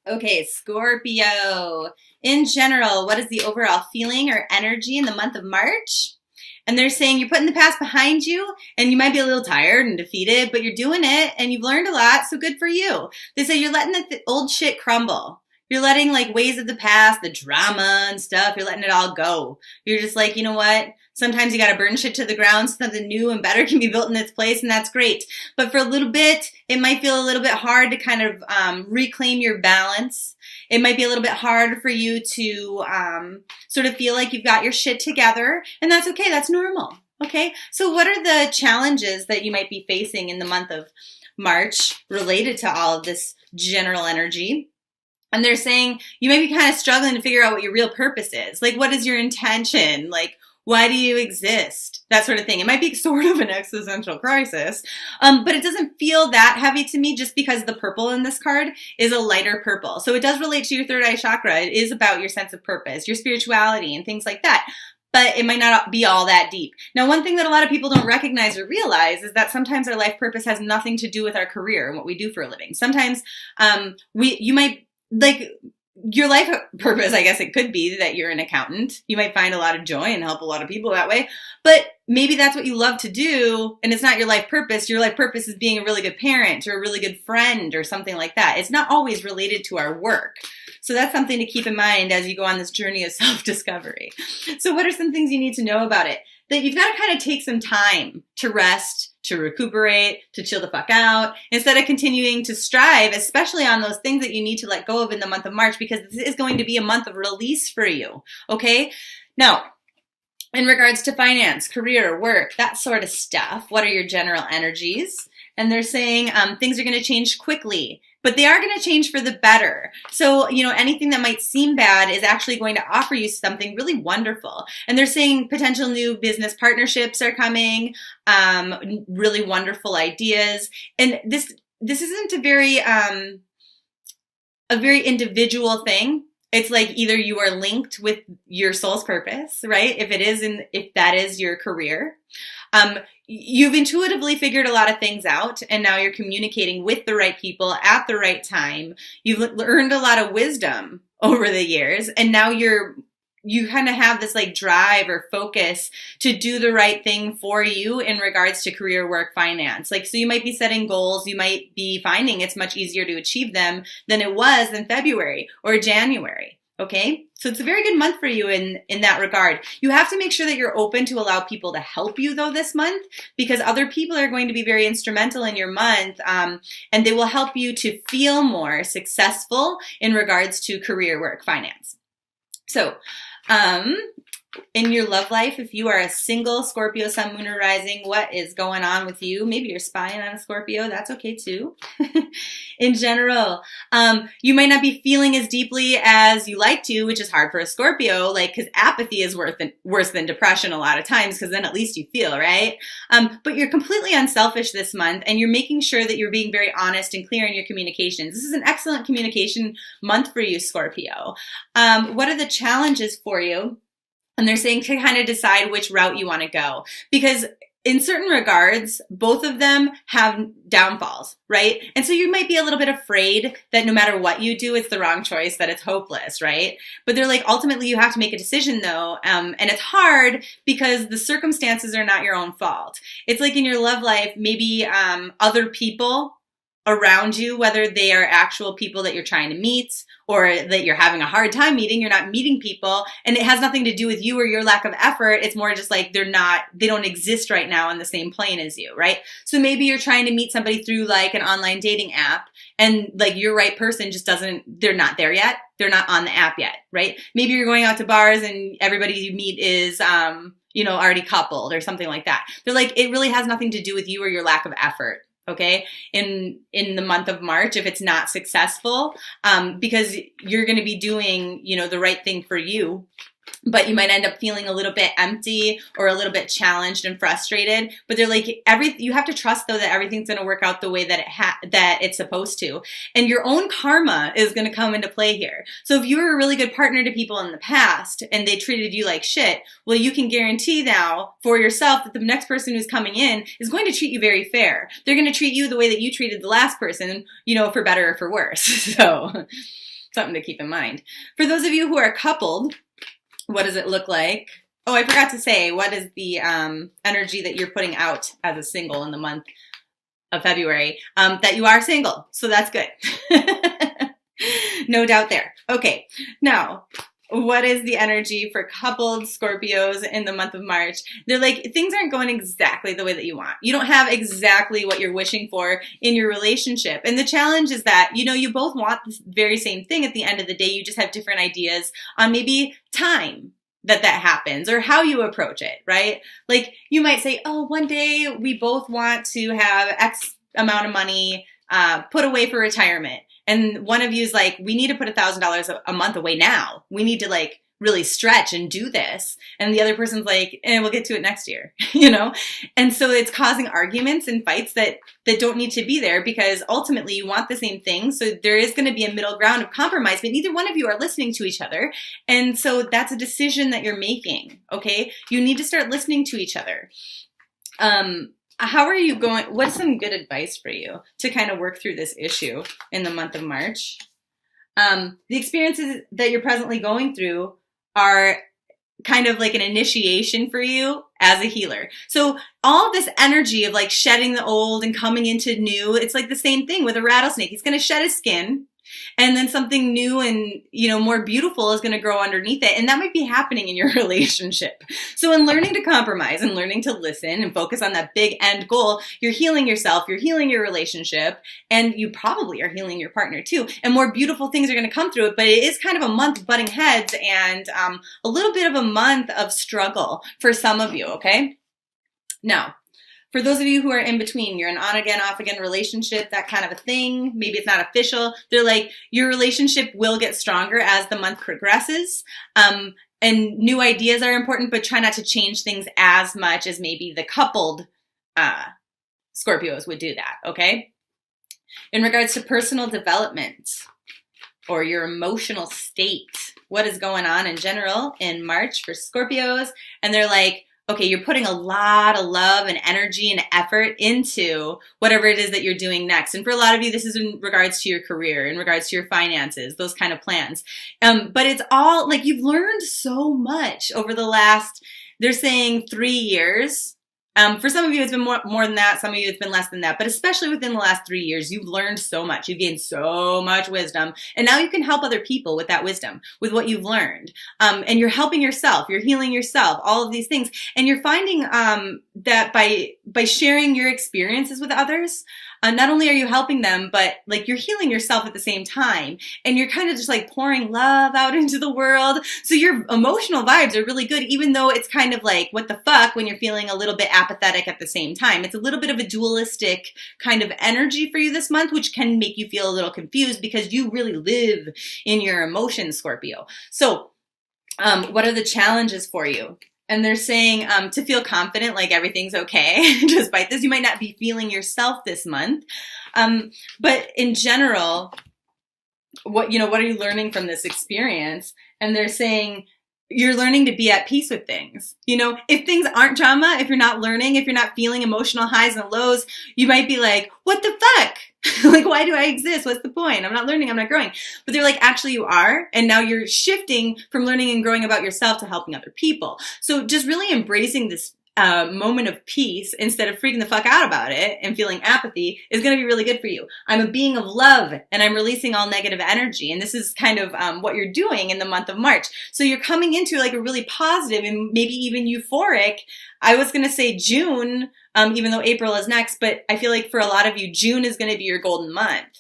Okay, Scorpio. In general, what is the overall feeling or energy in the month of March? And they're saying you're putting the past behind you and you might be a little tired and defeated, but you're doing it and you've learned a lot, so good for you. They say you're letting the old shit crumble. You're letting like ways of the past, the drama and stuff, you're letting it all go. You're just like, you know what? Sometimes you got to burn shit to the ground so something new and better can be built in its place, and that's great. But for a little bit, it might feel a little bit hard to kind of reclaim your balance. It might be a little bit hard for you to sort of feel like you've got your shit together, and that's okay. That's normal. Okay? So what are the challenges that you might be facing in the month of March related to all of this general energy? And they're saying you might be kind of struggling to figure out what your real purpose is. Like, what is your intention? Like, why do you exist? That sort of thing. It might be sort of an existential crisis, but it doesn't feel that heavy to me just because the purple in this card is a lighter purple. So it does relate to your third eye chakra. It is about your sense of purpose, your spirituality, and things like that. But it might not be all that deep. Now, one thing that a lot of people don't recognize or realize is that sometimes our life purpose has nothing to do with our career and what we do for a living. Sometimes you might, like, your life purpose, I guess it could be that you're an accountant. You might find a lot of joy and help a lot of people that way. But maybe that's what you love to do, and it's not your life purpose. Your life purpose is being a really good parent or a really good friend or something like that. It's not always related to our work. So that's something to keep in mind as you go on this journey of self-discovery. So what are some things you need to know about it? That you've got to kind of take some time to rest, to recuperate, to chill the fuck out, instead of continuing to strive, especially on those things that you need to let go of in the month of March, because this is going to be a month of release for you, okay? Now, in regards to finance, career, work, that sort of stuff, what are your general energies? And they're saying things are going to change quickly, but they are going to change for the better. So, anything that might seem bad is actually going to offer you something really wonderful. And they're saying potential new business partnerships are coming, really wonderful ideas. And this isn't a very individual thing. It's like either you are linked with your soul's purpose, right? If that is your career. You've intuitively figured a lot of things out, and now you're communicating with the right people at the right time. You've learned a lot of wisdom over the years, and now you kind of have this like drive or focus to do the right thing for you in regards to career, work, finance. Like, so you might be setting goals. You might be finding it's much easier to achieve them than it was in February or January. Okay, so it's a very good month for you in that regard. You have to make sure that you're open to allow people to help you though this month, because other people are going to be very instrumental in your month, and they will help you to feel more successful in regards to career, work, finance. So, in your love life, if you are a single Scorpio, sun, moon, or rising, what is going on with you? Maybe you're spying on a Scorpio. That's okay too. In general, you might not be feeling as deeply as you like to, which is hard for a Scorpio, like, because apathy is worse than depression a lot of times, because then at least you feel, right? But you're completely unselfish this month, and you're making sure that you're being very honest and clear in your communications. This is an excellent communication month for you, Scorpio. What are the challenges for you? And they're saying to kind of decide which route you want to go, because in certain regards, both of them have downfalls, right? And so you might be a little bit afraid that no matter what you do, it's the wrong choice, that it's hopeless, right? But they're like, ultimately you have to make a decision though. And it's hard because the circumstances are not your own fault. It's like in your love life, maybe other people around you, whether they are actual people that you're trying to meet or that you're having a hard time meeting, you're not meeting people, and it has nothing to do with you or your lack of effort. It's more just like they don't exist right now on the same plane as you, right? So maybe you're trying to meet somebody through like an online dating app, and like your right person just they're not there yet. They're not on the app yet, right? Maybe you're going out to bars and everybody you meet is already coupled or something like that. They're like, it really has nothing to do with you or your lack of effort. Okay, in the month of March, if it's not successful, because you're going to be doing, the right thing for you, but you might end up feeling a little bit empty or a little bit challenged and frustrated. But they're like, you have to trust though that everything's going to work out the way that that it's supposed to, and your own karma is going to come into play here. So if you were a really good partner to people in the past and they treated you like shit, well, you can guarantee now for yourself that the next person who's coming in is going to treat you very fair. They're going to treat you the way that you treated the last person, for better or for worse. So something to keep in mind. For those of you who are coupled, what does it look like? Oh, I forgot to say, what is the energy that you're putting out as a single in the month of February? That you are single, so that's good. No doubt there. Okay, now, what is the energy for coupled Scorpios in the month of March? They're like, things aren't going exactly the way that you want. You don't have exactly what you're wishing for in your relationship. And the challenge is that, you know, you both want the very same thing at the end of the day. You just have different ideas on maybe time that happens or how you approach it, right? Like you might say, oh, one day we both want to have X amount of money put away for retirement. And one of you is like, we need to put $1,000 a month away now. We need to like really stretch and do this. And the other person's like, we'll get to it next year, you know? And so it's causing arguments and fights that don't need to be there because ultimately you want the same thing. So there is going to be a middle ground of compromise, but neither one of you are listening to each other. And so that's a decision that you're making, okay? You need to start listening to each other. How are you going? What's some good advice for you to kind of work through this issue in the month of March? The experiences that you're presently going through are kind of like an initiation for you as a healer. So all of this energy of like shedding the old and coming into new, it's like the same thing with a rattlesnake. He's going to shed his skin. And then something new and, you know, more beautiful is going to grow underneath it. And that might be happening in your relationship. So in learning to compromise and learning to listen and focus on that big end goal, you're healing yourself, you're healing your relationship, and you probably are healing your partner too. And more beautiful things are going to come through it. But it is kind of a month butting heads and a little bit of a month of struggle for some of you, okay? Now, for those of you who are in between, you're an on-again, off-again relationship, that kind of a thing. Maybe it's not official. They're like, your relationship will get stronger as the month progresses. And new ideas are important, but try not to change things as much as maybe the coupled Scorpios would do that, okay? In regards to personal development or your emotional state, what is going on in general in March for Scorpios? And they're like, okay, you're putting a lot of love and energy and effort into whatever it is that you're doing next. And for a lot of you, this is in regards to your career, in regards to your finances, those kind of plans. But it's all like you've learned so much over the last, they're saying 3 years. For some of you, it's been more than that. Some of you, it's been less than that. But especially within the last 3 years, you've learned so much. You've gained so much wisdom. And now you can help other people with that wisdom, with what you've learned. And you're helping yourself. You're healing yourself, all of these things. And you're finding that by sharing your experiences with others, not only are you helping them, but like you're healing yourself at the same time. And you're kind of just like pouring love out into the world. So your emotional vibes are really good, even though it's kind of like, what the fuck, when you're feeling a little bit apathetic at the same time. It's a little bit of a dualistic kind of energy for you this month, which can make you feel a little confused because you really live in your emotions, Scorpio. So what are the challenges for you? And they're saying to feel confident, like everything's okay. Despite this, you might not be feeling yourself this month. But in general, what are you learning from this experience? And they're saying you're learning to be at peace with things. You know, if things aren't drama, if you're not learning, if you're not feeling emotional highs and lows, you might be like, what the fuck? Like, why do I exist? What's the point? I'm not learning. I'm not growing. But they're like, actually you are. And now you're shifting from learning and growing about yourself to helping other people. So just really embracing this moment of peace instead of freaking the fuck out about it and feeling apathy is going to be really good for you. I'm a being of love and I'm releasing all negative energy. And this is kind of what you're doing in the month of March. So you're coming into like a really positive and maybe even euphoric. I was going to say June, even though April is next, but I feel like for a lot of you, June is going to be your golden month.